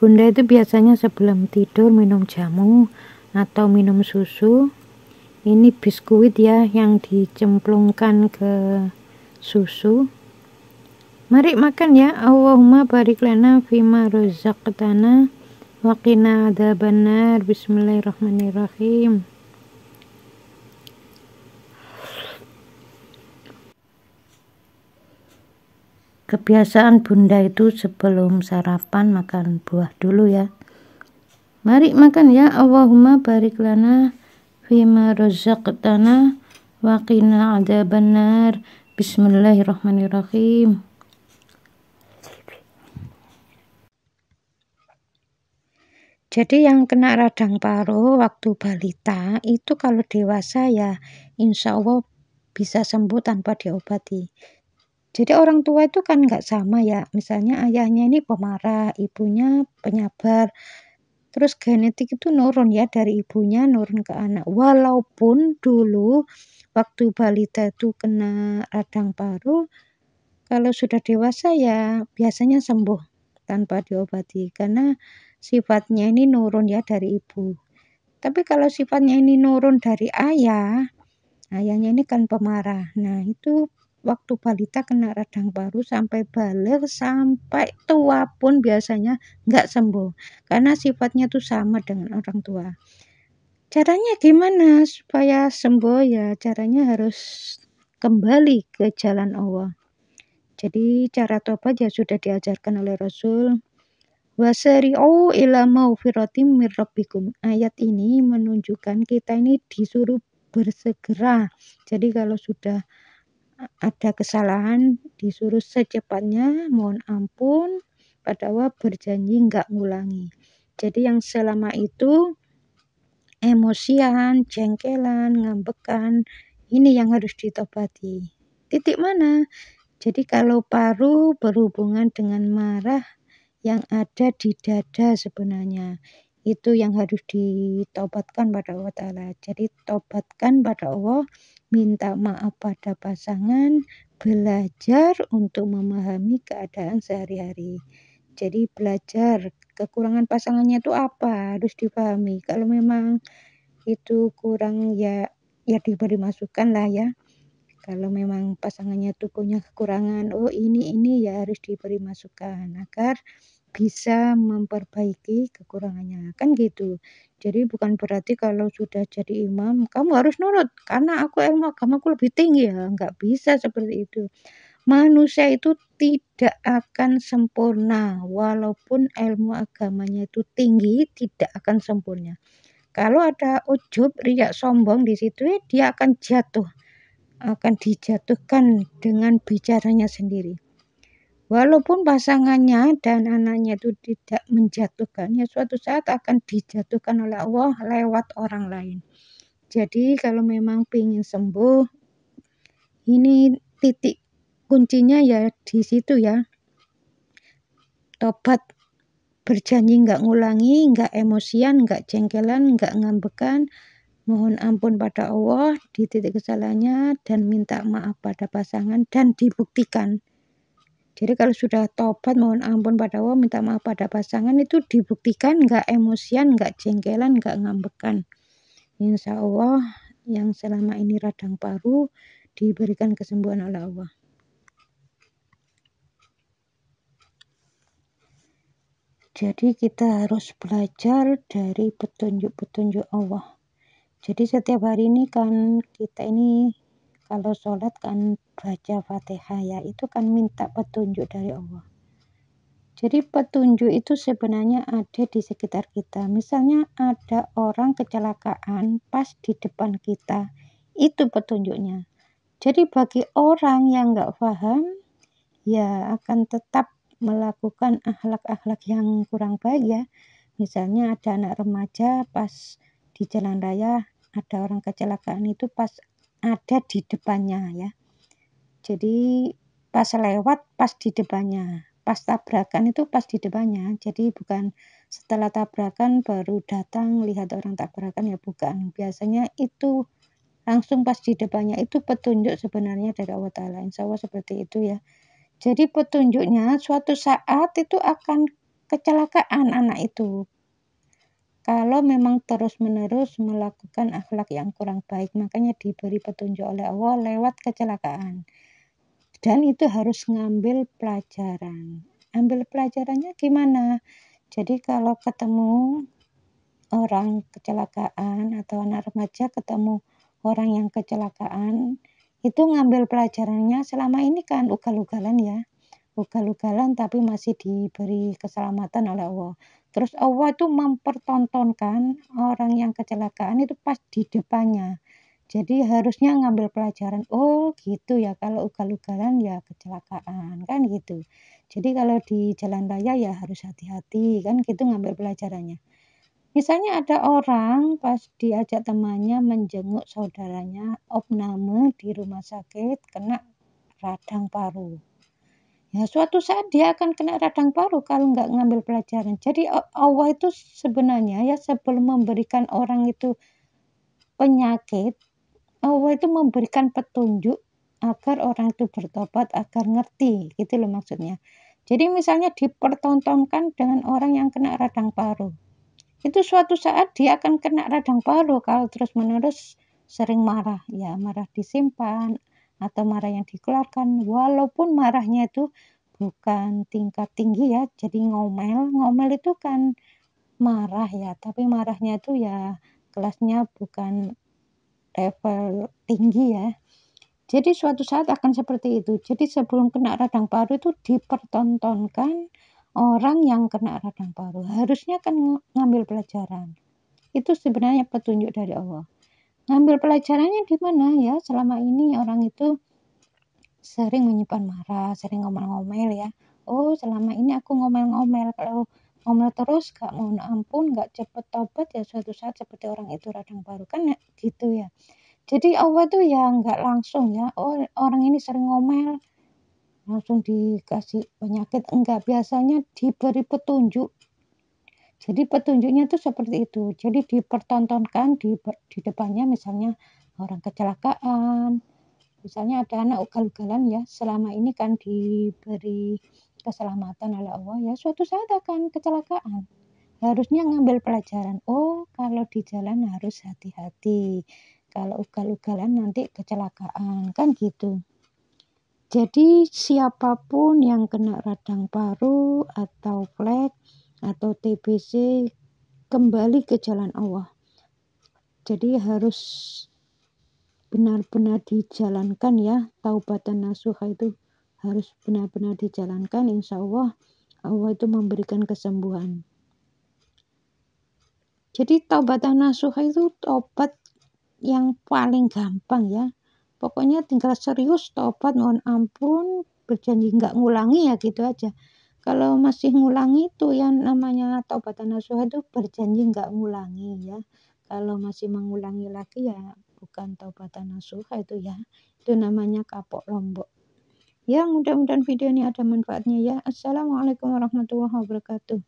Bunda itu biasanya sebelum tidur minum jamu atau minum susu. Ini biskuit ya yang dicemplungkan ke susu. Mari makan ya. Allahumma barik lana fima rozaqtana wa qina adzabannar. Bismillahirrahmanirrahim. Kebiasaan Bunda itu sebelum sarapan makan buah dulu ya. Mari makan ya. Allahumma barik lana fima razaqtana wa qina adzabannar. Bismillahirrahmanirrahim. Jadi yang kena radang paru waktu balita itu kalau dewasa ya insya Allah bisa sembuh tanpa diobati. Jadi orang tua itu kan nggak sama ya, misalnya ayahnya ini pemarah, ibunya penyabar, terus genetik itu nurun ya dari ibunya nurun ke anak. Walaupun dulu waktu balita itu kena radang paru, kalau sudah dewasa ya biasanya sembuh tanpa diobati karena sifatnya ini nurun ya dari ibu. Tapi kalau sifatnya ini nurun dari ayah, ayahnya ini kan pemarah. Nah itu waktu balita kena radang paru sampai balik sampai tua pun biasanya nggak sembuh karena sifatnya tuh sama dengan orang tua. Caranya gimana supaya sembuh ya? Caranya harus kembali ke jalan Allah. Jadi cara tobat ya sudah diajarkan oleh Rasul. Wasari'u ila maufiratim mir rabbikum. Ayat ini menunjukkan kita ini disuruh bersegera. Jadi kalau sudah ada kesalahan disuruh secepatnya mohon ampun pada Allah, berjanji nggak ngulangi. Jadi yang selama itu emosian, jengkelan, ngambekan, ini yang harus ditobati. Titik mana? Jadi kalau paru berhubungan dengan marah yang ada di dada sebenarnya, itu yang harus ditobatkan pada Allah Ta'ala. Jadi tobatkan pada Allah, minta maaf pada pasangan, belajar untuk memahami keadaan sehari-hari. Jadi belajar kekurangan pasangannya itu apa, harus dipahami. Kalau memang itu kurang ya diberi masukan lah ya. Kalau memang pasangannya itu punya kekurangan, oh ini ya harus diberi masukan agar bisa memperbaiki kekurangannya, kan gitu. Jadi bukan berarti kalau sudah jadi imam kamu harus nurut karena aku ilmu agamaku lebih tinggi ya, nggak bisa seperti itu. Manusia itu tidak akan sempurna walaupun ilmu agamanya itu tinggi, tidak akan sempurna. Kalau ada ujub, riak, sombong di situ dia akan jatuh, akan dijatuhkan dengan bicaranya sendiri. Walaupun pasangannya dan anaknya itu tidak menjatuhkan, ya suatu saat akan dijatuhkan oleh Allah lewat orang lain. Jadi kalau memang ingin sembuh, ini titik kuncinya ya di situ ya. Tobat, berjanji nggak ngulangi, nggak emosian, nggak jengkelan, nggak ngambekan, mohon ampun pada Allah di titik kesalahannya dan minta maaf pada pasangan dan dibuktikan. Jadi kalau sudah tobat mohon ampun pada Allah, minta maaf pada pasangan itu dibuktikan nggak emosian, nggak jengkelan, nggak ngambekan. Insya Allah yang selama ini radang paru diberikan kesembuhan oleh Allah. Jadi kita harus belajar dari petunjuk-petunjuk Allah. Jadi setiap hari ini kan kita ini kalau sholat kan baca Fatihah ya, itu kan minta petunjuk dari Allah. Jadi petunjuk itu sebenarnya ada di sekitar kita. Misalnya ada orang kecelakaan pas di depan kita, itu petunjuknya. Jadi bagi orang yang nggak paham, ya akan tetap melakukan akhlak-akhlak yang kurang baik ya. Misalnya ada anak remaja pas di jalan raya, ada orang kecelakaan itu pas ada di depannya ya. Jadi pas lewat pas di depannya, pas tabrakan itu pas di depannya. Jadi bukan setelah tabrakan baru datang lihat orang tabrakan ya, bukan. Biasanya itu langsung pas di depannya, itu petunjuk sebenarnya dari Allah Ta'ala. Insya Allah seperti itu ya. Jadi petunjuknya suatu saat itu akan kecelakaan anak itu. Kalau memang terus-menerus melakukan akhlak yang kurang baik, makanya diberi petunjuk oleh Allah lewat kecelakaan. Dan itu harus ngambil pelajaran. Ambil pelajarannya gimana? Jadi kalau ketemu orang kecelakaan atau anak remaja ketemu orang yang kecelakaan, itu ngambil pelajarannya selama ini kan ugal-ugalan ya. Ugal-ugalan tapi masih diberi keselamatan oleh Allah. Terus Allah itu mempertontonkan orang yang kecelakaan itu pas di depannya. Jadi harusnya ngambil pelajaran, oh gitu ya kalau ugal-ugalan ya kecelakaan kan gitu. Jadi kalau di jalan raya ya harus hati-hati kan gitu ngambil pelajarannya. Misalnya ada orang pas diajak temannya menjenguk saudaranya opname di rumah sakit kena radang paru. Ya suatu saat dia akan kena radang paru kalau nggak ngambil pelajaran. Jadi Allah itu sebenarnya ya sebelum memberikan orang itu penyakit, Allah itu memberikan petunjuk agar orang itu bertobat, agar ngerti, gitu loh maksudnya. Jadi misalnya dipertontonkan dengan orang yang kena radang paru. Itu suatu saat dia akan kena radang paru kalau terus-menerus sering marah. Ya, marah disimpan atau marah yang dikeluarkan. Walaupun marahnya itu bukan tingkat tinggi ya, jadi ngomel. Ngomel itu kan marah ya, tapi marahnya itu ya kelasnya bukan level tinggi ya. Jadi suatu saat akan seperti itu. Jadi sebelum kena radang paru itu dipertontonkan orang yang kena radang paru. Harusnya kan ngambil pelajaran. Itu sebenarnya petunjuk dari Allah. Ngambil pelajarannya di mana ya? Selama ini orang itu sering menyimpan marah, sering ngomel-ngomel ya. Oh, selama ini aku ngomel-ngomel. Kalau ngomel terus gak mohon ampun, gak cepet tobat ya suatu saat seperti orang itu radang paru kan ya, gitu ya. Jadi Allah tuh ya nggak langsung ya, oh orang ini sering ngomel, langsung dikasih penyakit, enggak, biasanya diberi petunjuk. Jadi petunjuknya tuh seperti itu, jadi dipertontonkan di depannya misalnya orang kecelakaan, misalnya ada anak ugal-ugalan ya, selama ini kan diberi keselamatan oleh Allah ya, suatu saat akan kecelakaan. Harusnya ngambil pelajaran, oh kalau di jalan harus hati-hati, kalau ugal-ugalan nanti kecelakaan, kan gitu. Jadi siapapun yang kena radang paru atau flek atau TBC kembali ke jalan Allah. Jadi harus benar-benar dijalankan ya, taubatan nasuha itu harus benar-benar dijalankan, insya Allah Allah itu memberikan kesembuhan. Jadi taubatan nasuha itu tobat yang paling gampang ya. Pokoknya tinggal serius tobat, mohon ampun, berjanji nggak ngulangi ya gitu aja. Kalau masih ngulangi itu yang namanya taubatan nasuha itu berjanji nggak ngulangi ya. Kalau masih mengulangi lagi ya bukan taubatan nasuha itu ya. Itu namanya kapok lombok. Ya mudah-mudahan video ini ada manfaatnya ya. Assalamualaikum warahmatullahi wabarakatuh.